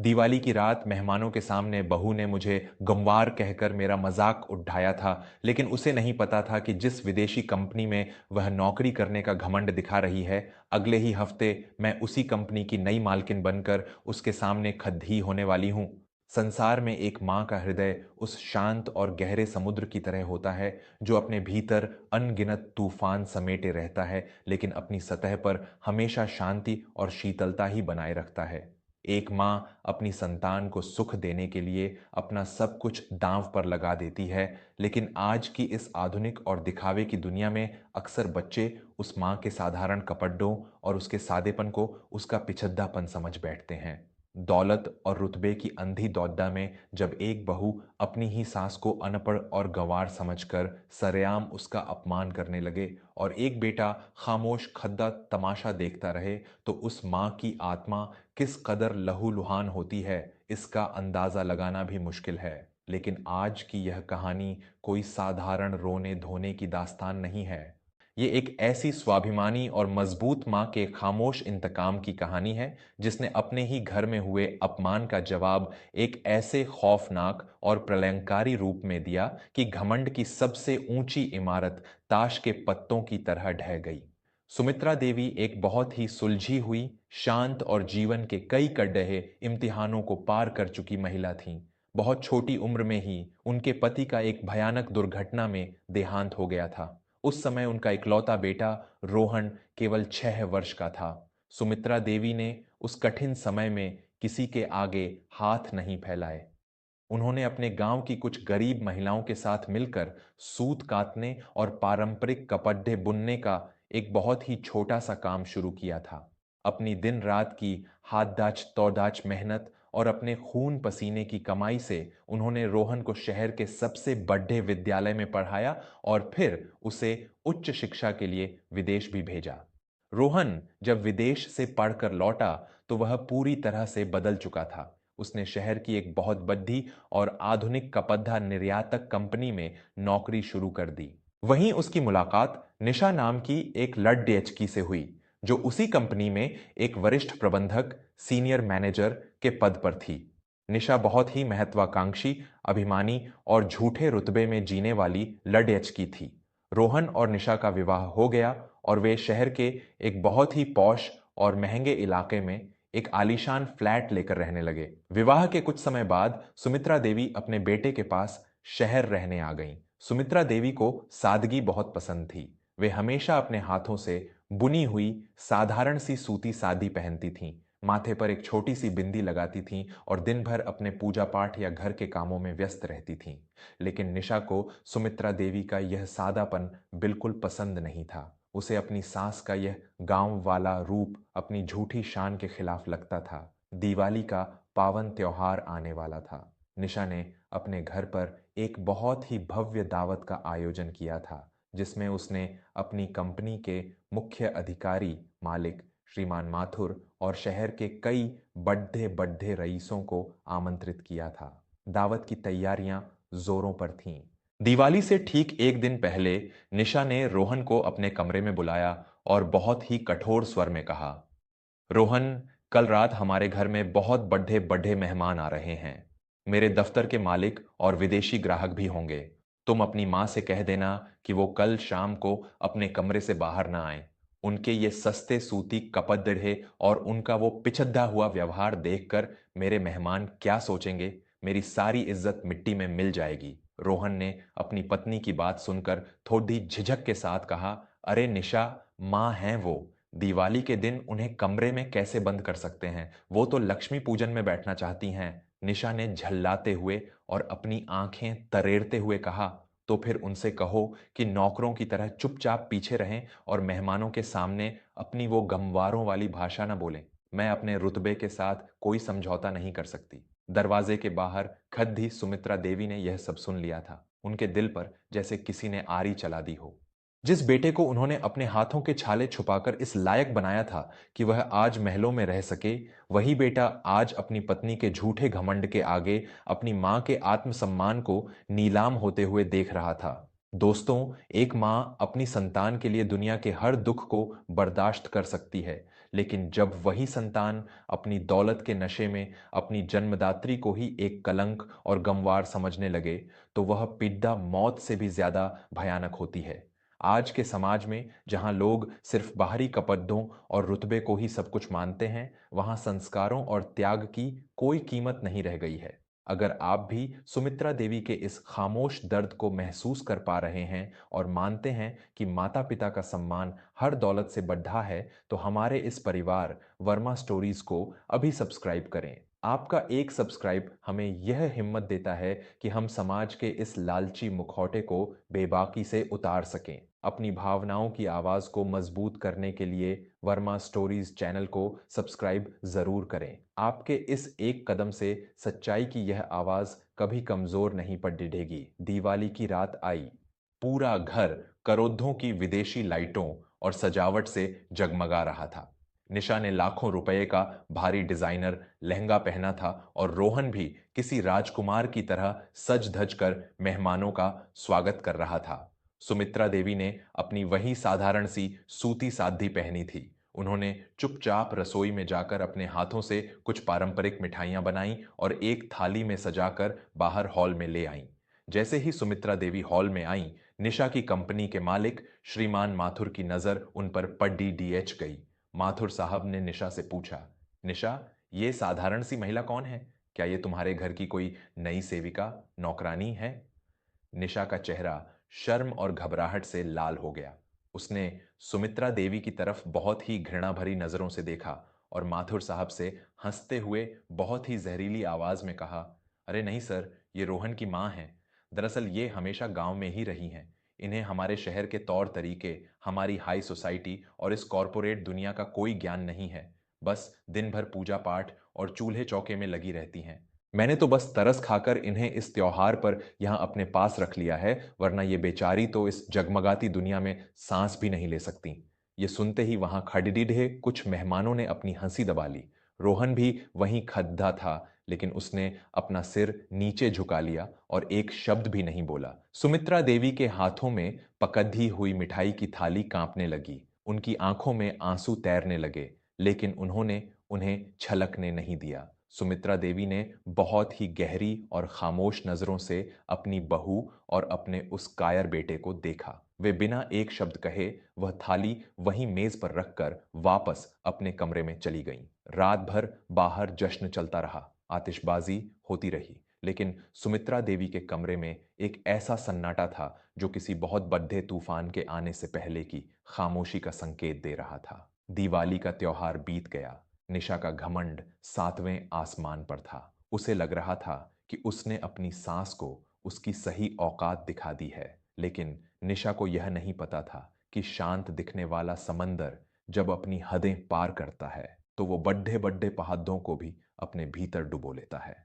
दिवाली की रात मेहमानों के सामने बहू ने मुझे गंवार कहकर मेरा मजाक उड़ाया था, लेकिन उसे नहीं पता था कि जिस विदेशी कंपनी में वह नौकरी करने का घमंड दिखा रही है, अगले ही हफ्ते मैं उसी कंपनी की नई मालकिन बनकर उसके सामने खद्दी होने वाली हूं। संसार में एक माँ का हृदय उस शांत और गहरे समुद्र की तरह होता है जो अपने भीतर अनगिनत तूफान समेटे रहता है, लेकिन अपनी सतह पर हमेशा शांति और शीतलता ही बनाए रखता है। एक माँ अपनी संतान को सुख देने के लिए अपना सब कुछ दांव पर लगा देती है, लेकिन आज की इस आधुनिक और दिखावे की दुनिया में अक्सर बच्चे उस माँ के साधारण कपड़ों और उसके सादेपन को उसका पिछद्दापन समझ बैठते हैं। दौलत और रुतबे की अंधी दौड़दा में जब एक बहू अपनी ही सास को अनपढ़ और गंवार समझकर सरेआम उसका अपमान करने लगे और एक बेटा खामोश खद्दा तमाशा देखता रहे, तो उस माँ की आत्मा किस कदर लहूलुहान होती है, इसका अंदाजा लगाना भी मुश्किल है। लेकिन आज की यह कहानी कोई साधारण रोने धोने की दास्तान नहीं है। ये एक ऐसी स्वाभिमानी और मजबूत माँ के खामोश इंतकाम की कहानी है, जिसने अपने ही घर में हुए अपमान का जवाब एक ऐसे खौफनाक और प्रलयंकारी रूप में दिया कि घमंड की सबसे ऊंची इमारत ताश के पत्तों की तरह ढह गई। सुमित्रा देवी एक बहुत ही सुलझी हुई, शांत और जीवन के कई कड़े इम्तिहानों को पार कर चुकी महिला थीं। बहुत छोटी उम्र में ही उनके पति का एक भयानक दुर्घटना में देहांत हो गया था। उस समय उनका इकलौता बेटा रोहन केवल 6 वर्ष का था। सुमित्रा देवी ने उस कठिन समय में किसी के आगे हाथ नहीं फैलाए। उन्होंने अपने गांव की कुछ गरीब महिलाओं के साथ मिलकर सूत कातने और पारंपरिक कपड़े बुनने का एक बहुत ही छोटा सा काम शुरू किया था। अपनी दिन रात की हाथदाच तौदाच मेहनत और अपने खून पसीने की कमाई से उन्होंने रोहन को शहर के सबसे बड़े विद्यालय में पढ़ाया और फिर उसे उच्च शिक्षा के लिए विदेश भी भेजा। रोहन जब विदेश से पढ़कर लौटा तो वह पूरी तरह से बदल चुका था। उसने शहर की एक बहुत बड़ी और आधुनिक कपड़ा निर्यातक कंपनी में नौकरी शुरू कर दी। वहीं उसकी मुलाकात निशा नाम की एक लड़डेचकी से हुई, जो उसी कंपनी में एक वरिष्ठ प्रबंधक सीनियर मैनेजर के पद पर थी। निशा बहुत ही महत्वाकांक्षी, अभिमानी और झूठे रुतबे में जीने वाली लड़डेचकी थी। रोहन और निशा का विवाह हो गया और वे शहर के एक बहुत ही पौश और महंगे इलाके में एक आलीशान फ्लैट लेकर रहने लगे। विवाह के कुछ समय बाद सुमित्रा देवी अपने बेटे के पास शहर रहने आ गईं। सुमित्रा देवी को सादगी बहुत पसंद थी। वे हमेशा अपने हाथों से बुनी हुई साधारण सी सूती साड़ी पहनती थीं, माथे पर एक छोटी सी बिंदी लगाती थीं और दिन भर अपने पूजा पाठ या घर के कामों में व्यस्त रहती थीं। लेकिन निशा को सुमित्रा देवी का यह सादापन बिल्कुल पसंद नहीं था। उसे अपनी सास का यह गांव वाला रूप अपनी झूठी शान के खिलाफ लगता था। दिवाली का पावन त्योहार आने वाला था। निशा ने अपने घर पर एक बहुत ही भव्य दावत का आयोजन किया था, जिसमें उसने अपनी कंपनी के मुख्य अधिकारी मालिक श्रीमान माथुर और शहर के कई बड़े बड़े रईसों को आमंत्रित किया था। दावत की तैयारियां जोरों पर थीं। दिवाली से ठीक एक दिन पहले निशा ने रोहन को अपने कमरे में बुलाया और बहुत ही कठोर स्वर में कहा, रोहन, कल रात हमारे घर में बहुत बड़े बड़े मेहमान आ रहे हैं। मेरे दफ्तर के मालिक और विदेशी ग्राहक भी होंगे। तुम अपनी माँ से कह देना कि वो कल शाम को अपने कमरे से बाहर ना आए। उनके ये सस्ते सूती कपड़े और उनका वो पिछद्दा हुआ व्यवहार देखकर मेरे मेहमान क्या सोचेंगे, मेरी सारी इज्जत मिट्टी में मिल जाएगी। रोहन ने अपनी पत्नी की बात सुनकर थोड़ी झिझक के साथ कहा, अरे निशा, माँ हैं वो, दिवाली के दिन उन्हें कमरे में कैसे बंद कर सकते हैं? वो तो लक्ष्मी पूजन में बैठना चाहती हैं। निशा ने झल्लाते हुए और अपनी आंखें तरेरते हुए कहा, तो फिर उनसे कहो कि नौकरों की तरह चुपचाप पीछे रहें और मेहमानों के सामने अपनी वो गमवारों वाली भाषा न बोलें। मैं अपने रुतबे के साथ कोई समझौता नहीं कर सकती। दरवाजे के बाहर खद्दी सुमित्रा देवी ने यह सब सुन लिया था। उनके दिल पर जैसे किसी ने आरी चला दी हो। जिस बेटे को उन्होंने अपने हाथों के छाले छुपाकर इस लायक बनाया था कि वह आज महलों में रह सके, वही बेटा आज अपनी पत्नी के झूठे घमंड के आगे अपनी मां के आत्मसम्मान को नीलाम होते हुए देख रहा था। दोस्तों, एक मां अपनी संतान के लिए दुनिया के हर दुख को बर्दाश्त कर सकती है, लेकिन जब वही संतान अपनी दौलत के नशे में अपनी जन्मदात्री को ही एक कलंक और गमवार समझने लगे तो वह पीड़ा मौत से भी ज्यादा भयानक होती है। आज के समाज में जहां लोग सिर्फ बाहरी कपड़ों और रुतबे को ही सब कुछ मानते हैं, वहां संस्कारों और त्याग की कोई कीमत नहीं रह गई है। अगर आप भी सुमित्रा देवी के इस खामोश दर्द को महसूस कर पा रहे हैं और मानते हैं कि माता पिता का सम्मान हर दौलत से बढ़ा है, तो हमारे इस परिवार वर्मा स्टोरीज को अभी सब्सक्राइब करें। आपका एक सब्सक्राइब हमें यह हिम्मत देता है कि हम समाज के इस लालची मुखौटे को बेबाकी से उतार सकें। अपनी भावनाओं की आवाज को मजबूत करने के लिए वर्मा स्टोरीज चैनल को सब्सक्राइब जरूर करें। आपके इस एक कदम से सच्चाई की यह आवाज कभी कमजोर नहीं पड़ेगी। दिवाली की रात आई, पूरा घर करोड़ों की विदेशी लाइटों और सजावट से जगमगा रहा था। निशा ने लाखों रुपए का भारी डिजाइनर लहंगा पहना था और रोहन भी किसी राजकुमार की तरह सज धज कर मेहमानों का स्वागत कर रहा था। सुमित्रा देवी ने अपनी वही साधारण सी सूती सादी पहनी थी। उन्होंने चुपचाप रसोई में जाकर अपने हाथों से कुछ पारंपरिक मिठाइयां बनाई और एक थाली में सजाकर बाहर हॉल में ले आईं। जैसे ही सुमित्रा देवी हॉल में आईं, निशा की कंपनी के मालिक श्रीमान माथुर की नजर उन पर पड़ी डीएच गई। माथुर साहब ने निशा से पूछा, निशा, ये साधारण सी महिला कौन है? क्या ये तुम्हारे घर की कोई नई सेविका, नौकरानी है? निशा का चेहरा शर्म और घबराहट से लाल हो गया। उसने सुमित्रा देवी की तरफ बहुत ही घृणा भरी नजरों से देखा और माथुर साहब से हंसते हुए बहुत ही जहरीली आवाज में कहा, अरे नहीं सर, ये रोहन की माँ हैं। दरअसल ये हमेशा गांव में ही रही हैं। इन्हें हमारे शहर के तौर तरीके, हमारी हाई सोसाइटी और इस कॉरपोरेट दुनिया का कोई ज्ञान नहीं है। बस दिन भर पूजा पाठ और चूल्हे चौके में लगी रहती हैं। मैंने तो बस तरस खाकर इन्हें इस त्योहार पर यहां अपने पास रख लिया है, वरना ये बेचारी तो इस जगमगाती दुनिया में सांस भी नहीं ले सकती। ये सुनते ही वहां खड़िडिढे कुछ मेहमानों ने अपनी हंसी दबा ली। रोहन भी वहीं खद्दा था, लेकिन उसने अपना सिर नीचे झुका लिया और एक शब्द भी नहीं बोला। सुमित्रा देवी के हाथों में पकद्दी हुई मिठाई की थाली कांपने लगी। उनकी आंखों में आंसू तैरने लगे, लेकिन उन्होंने उन्हें छलकने नहीं दिया। सुमित्रा देवी ने बहुत ही गहरी और खामोश नजरों से अपनी बहू और अपने उस कायर बेटे को देखा। वे बिना एक शब्द कहे वह थाली वहीं मेज पर रखकर वापस अपने कमरे में चली गईं। रात भर बाहर जश्न चलता रहा, आतिशबाजी होती रही, लेकिन सुमित्रा देवी के कमरे में एक ऐसा सन्नाटा था जो किसी बहुत बड़े तूफान के आने से पहले की खामोशी का संकेत दे रहा था। दिवाली का त्योहार बीत गया। निशा का घमंड सातवें आसमान पर था। उसे लग रहा था कि उसने अपनी सांस को उसकी सही औकात दिखा दी है, लेकिन निशा को यह नहीं पता था कि शांत दिखने वाला समंदर जब अपनी हदें पार करता है तो वो बड्ढे बड्ढे पहाड़ों को भी अपने भीतर डुबो लेता है।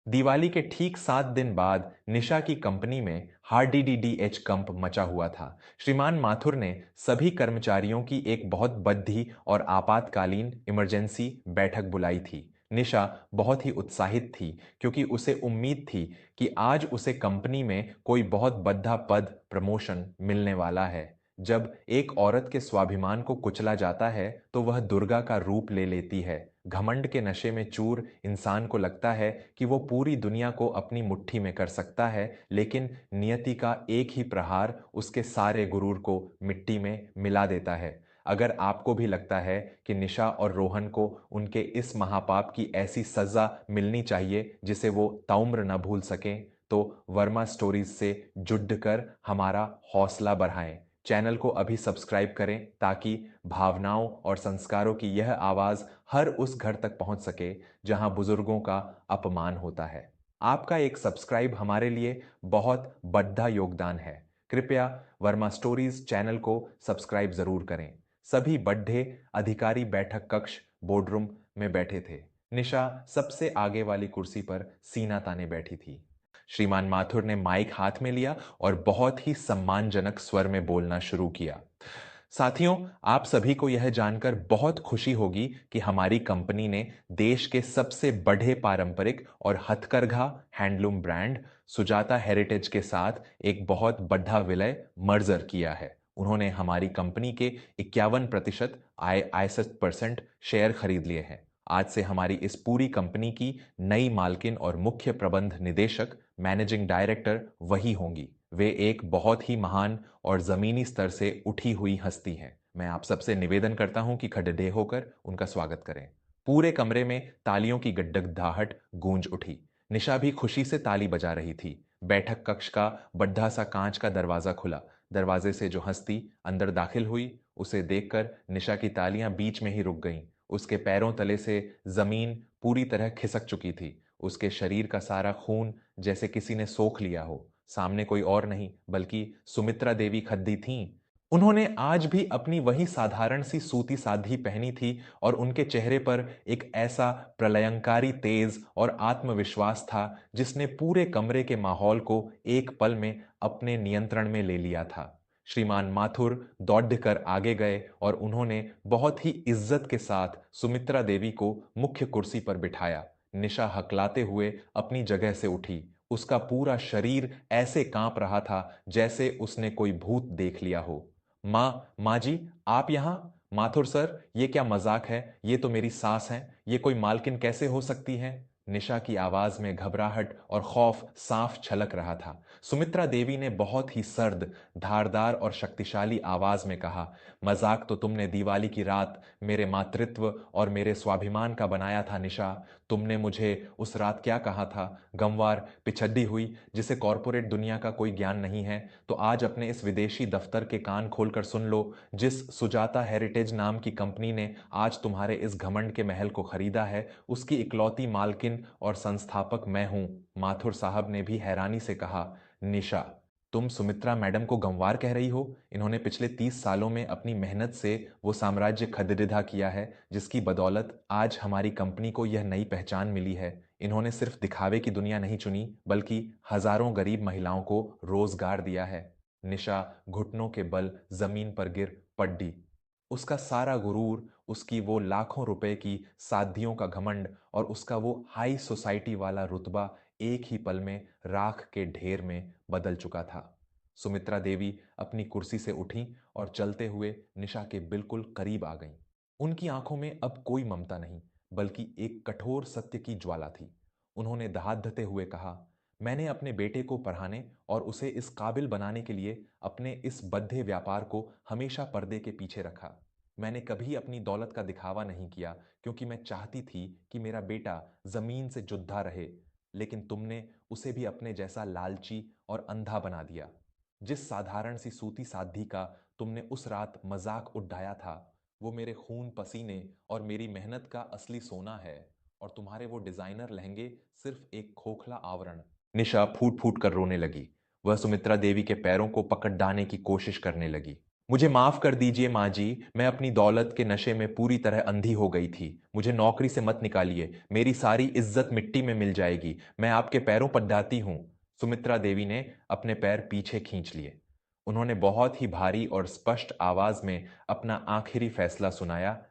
दिवाली के ठीक 7 दिन बाद निशा की कंपनी में हार्डीडीडीएच कंप मचा हुआ था। श्रीमान माथुर ने सभी कर्मचारियों की एक बहुत बद्धी और आपातकालीन इमरजेंसी बैठक बुलाई थी। निशा बहुत ही उत्साहित थी क्योंकि उसे उम्मीद थी कि आज उसे कंपनी में कोई बहुत बड़ा पद, प्रमोशन मिलने वाला है। जब एक औरत के स्वाभिमान को कुचला जाता है तो वह दुर्गा का रूप ले लेती है। घमंड के नशे में चूर इंसान को लगता है कि वो पूरी दुनिया को अपनी मुट्ठी में कर सकता है, लेकिन नियति का एक ही प्रहार उसके सारे गुरूर को मिट्टी में मिला देता है। अगर आपको भी लगता है कि निशा और रोहन को उनके इस महापाप की ऐसी सजा मिलनी चाहिए जिसे वो ताउम्र न भूल सकें, तो वर्मा स्टोरीज से जुड़ कर हमारा हौसला बढ़ाएं। चैनल को अभी सब्सक्राइब करें ताकि भावनाओं और संस्कारों की यह आवाज हर उस घर तक पहुंच सके जहां बुजुर्गों का अपमान होता है। आपका एक सब्सक्राइब हमारे लिए बहुत बड़ा योगदान है। कृपया वर्मा स्टोरीज चैनल को सब्सक्राइब जरूर करें। सभी बड्ढे अधिकारी बैठक कक्ष बोर्डरूम में बैठे थे। निशा सबसे आगे वाली कुर्सी पर सीना ताने बैठी थी। श्रीमान माथुर ने माइक हाथ में लिया और बहुत ही सम्मानजनक स्वर में बोलना शुरू किया। साथियों, आप सभी को यह जानकर बहुत खुशी होगी कि हमारी कंपनी ने देश के सबसे बड़े पारंपरिक और हथकरघा हैंडलूम ब्रांड सुजाता हेरिटेज के साथ एक बहुत बड़ा विलय मर्जर किया है। उन्होंने हमारी कंपनी के 51% 61% शेयर खरीद लिए हैं। आज से हमारी इस पूरी कंपनी की नई मालकिन और मुख्य प्रबंध निदेशक, मैनेजिंग डायरेक्टर वही होंगी। वे एक बहुत ही महान और जमीनी स्तर से उठी हुई हस्ती हैं। मैं आप सबसे निवेदन करता हूं कि खड़े होकर उनका स्वागत करें। पूरे कमरे में तालियों की गड़गड़ाहट गूंज उठी। निशा भी खुशी से ताली बजा रही थी। बैठक कक्ष का बड्ढा सा कांच का दरवाजा खुला। दरवाजे से जो हस्ती अंदर दाखिल हुई, उसे देखकर निशा की तालियां बीच में ही रुक गईं। उसके पैरों तले से जमीन पूरी तरह खिसक चुकी थी। उसके शरीर का सारा खून जैसे किसी ने सोख लिया हो। सामने कोई और नहीं बल्कि सुमित्रा देवी खद्दी थीं। उन्होंने आज भी अपनी वही साधारण सी सूती साधी पहनी थी और उनके चेहरे पर एक ऐसा प्रलयंकारी तेज और आत्मविश्वास था जिसने पूरे कमरे के माहौल को एक पल में अपने नियंत्रण में ले लिया था। श्रीमान माथुर दौड़कर आगे गए और उन्होंने बहुत ही इज्जत के साथ सुमित्रा देवी को मुख्य कुर्सी पर बिठाया। निशा हकलाते हुए अपनी जगह से उठी। उसका पूरा शरीर ऐसे कांप रहा था जैसे उसने कोई भूत देख लिया हो। माँ जी, आप यहाँ? माथुर सर, ये क्या मजाक है? ये तो मेरी सास हैं। ये कोई मालकिन कैसे हो सकती है? निशा की आवाज में घबराहट और खौफ साफ छलक रहा था। सुमित्रा देवी ने बहुत ही सर्द, धारदार और शक्तिशाली आवाज में कहा, मजाक तो तुमने दिवाली की रात मेरे मातृत्व और मेरे स्वाभिमान का बनाया था निशा। तुमने मुझे उस रात क्या कहा था? गंवार पिछड़ी हुई जिसे कॉरपोरेट दुनिया का कोई ज्ञान नहीं है, तो आज अपने इस विदेशी दफ्तर के कान खोलकर सुन लो। जिस सुजाता हेरिटेज नाम की कंपनी ने आज तुम्हारे इस घमंड के महल को खरीदा है, उसकी इकलौती मालकिन और संस्थापक मैं हूं। माथुर साहब ने भी हैरानी से कहा, निशा, तुम सुमित्रा मैडम को गंवार कह रही हो? इन्होंने पिछले 30 सालों में अपनी मेहनत से वो साम्राज्य खद-रिधा किया है जिसकी बदौलत आज हमारी कंपनी को यह नई पहचान मिली है। इन्होंने सिर्फ दिखावे की दुनिया नहीं चुनी बल्कि हजारों गरीब महिलाओं को रोजगार दिया है। निशा घुटनों के बल जमीन पर गिर पड़ी। उसका सारा गुरूर, उसकी वो लाखों रुपए की साधियों का घमंड और उसका वो हाई सोसाइटी वाला रुतबा एक ही पल में राख के ढेर में बदल चुका था। सुमित्रा देवी अपनी कुर्सी से उठी और चलते हुए निशा के बिल्कुल करीब आ गईं। उनकी आंखों में अब कोई ममता नहीं बल्कि एक कठोर सत्य की ज्वाला थी। उन्होंने दहाड़ते हुए कहा, मैंने अपने बेटे को पढ़ाने और उसे इस काबिल बनाने के लिए अपने इस बद्धे व्यापार को हमेशा पर्दे के पीछे रखा। मैंने कभी अपनी दौलत का दिखावा नहीं किया क्योंकि मैं चाहती थी कि मेरा बेटा जमीन से जुद्धा रहे, लेकिन तुमने उसे भी अपने जैसा लालची और अंधा बना दिया। जिस साधारण सी सूती साधी का तुमने उस रात मजाक उड़ाया था, वो मेरे खून पसीने और मेरी मेहनत का असली सोना है, और तुम्हारे वो डिजाइनर लहंगे सिर्फ एक खोखला आवरण। निशा फूट फूट कर रोने लगी। वह सुमित्रा देवी के पैरों को पकड़ डालने की कोशिश करने लगी। मुझे माफ कर दीजिए माँ जी, मैं अपनी दौलत के नशे में पूरी तरह अंधी हो गई थी। मुझे नौकरी से मत निकालिए, मेरी सारी इज्जत मिट्टी में मिल जाएगी। मैं आपके पैरों पर डाती हूँ। सुमित्रा देवी ने अपने पैर पीछे खींच लिए। उन्होंने बहुत ही भारी और स्पष्ट आवाज में अपना आखिरी फैसला सुनाया,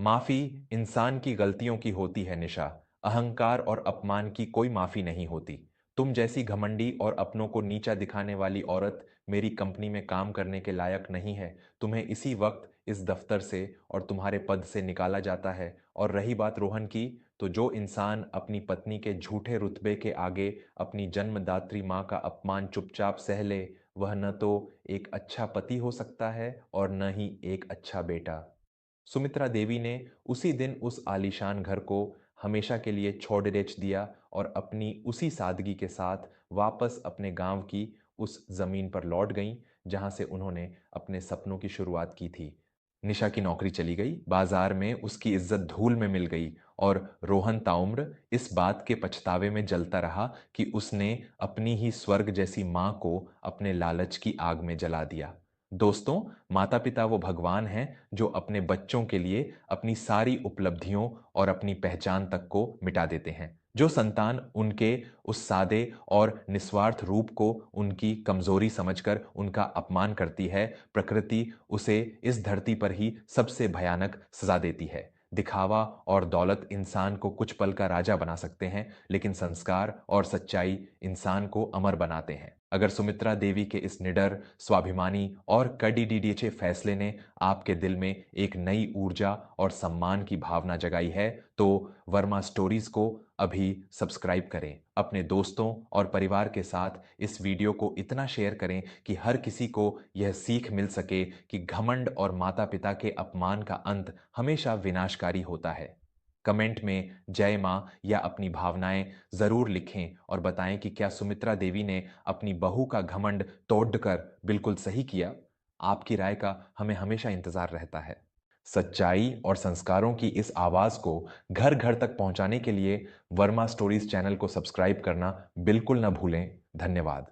माफी इंसान की गलतियों की होती है निशा, अहंकार और अपमान की कोई माफी नहीं होती। तुम जैसी घमंडी और अपनों को नीचा दिखाने वाली औरत मेरी कंपनी में काम करने के लायक नहीं है। तुम्हें इसी वक्त इस दफ्तर से और तुम्हारे पद से निकाला जाता है। और रही बात रोहन की, तो जो इंसान अपनी पत्नी के झूठे रुतबे के आगे अपनी जन्मदात्री मां का अपमान चुपचाप सह ले, वह न तो एक अच्छा पति हो सकता है और न ही एक अच्छा बेटा। सुमित्रा देवी ने उसी दिन उस आलीशान घर को हमेशा के लिए छोड़ बेच दिया और अपनी उसी सादगी के साथ वापस अपने गांव की उस जमीन पर लौट गईं जहां से उन्होंने अपने सपनों की शुरुआत की थी। निशा की नौकरी चली गई, बाजार में उसकी इज्जत धूल में मिल गई और रोहन ताउम्र इस बात के पछतावे में जलता रहा कि उसने अपनी ही स्वर्ग जैसी मां को अपने लालच की आग में जला दिया। दोस्तों, माता पिता वो भगवान हैं जो अपने बच्चों के लिए अपनी सारी उपलब्धियों और अपनी पहचान तक को मिटा देते हैं। जो संतान उनके उस सादे और निस्वार्थ रूप को उनकी कमजोरी समझकर उनका अपमान करती है, प्रकृति उसे इस धरती पर ही सबसे भयानक सजा देती है। दिखावा और दौलत इंसान को कुछ पल का राजा बना सकते हैं, लेकिन संस्कार और सच्चाई इंसान को अमर बनाते हैं। अगर सुमित्रा देवी के इस निडर, स्वाभिमानी और कड़ीडीडीचे फैसले ने आपके दिल में एक नई ऊर्जा और सम्मान की भावना जगाई है, तो वर्मा स्टोरीज को अभी सब्सक्राइब करें। अपने दोस्तों और परिवार के साथ इस वीडियो को इतना शेयर करें कि हर किसी को यह सीख मिल सके कि घमंड और माता-पिता के अपमान का अंत हमेशा विनाशकारी होता है। कमेंट में जय मां या अपनी भावनाएं जरूर लिखें और बताएं कि क्या सुमित्रा देवी ने अपनी बहू का घमंड तोड़कर बिल्कुल सही किया। आपकी राय का हमें हमेशा इंतजार रहता है। सच्चाई और संस्कारों की इस आवाज को घर घर तक पहुंचाने के लिए वर्मा स्टोरीज चैनल को सब्सक्राइब करना बिल्कुल न भूलें। धन्यवाद।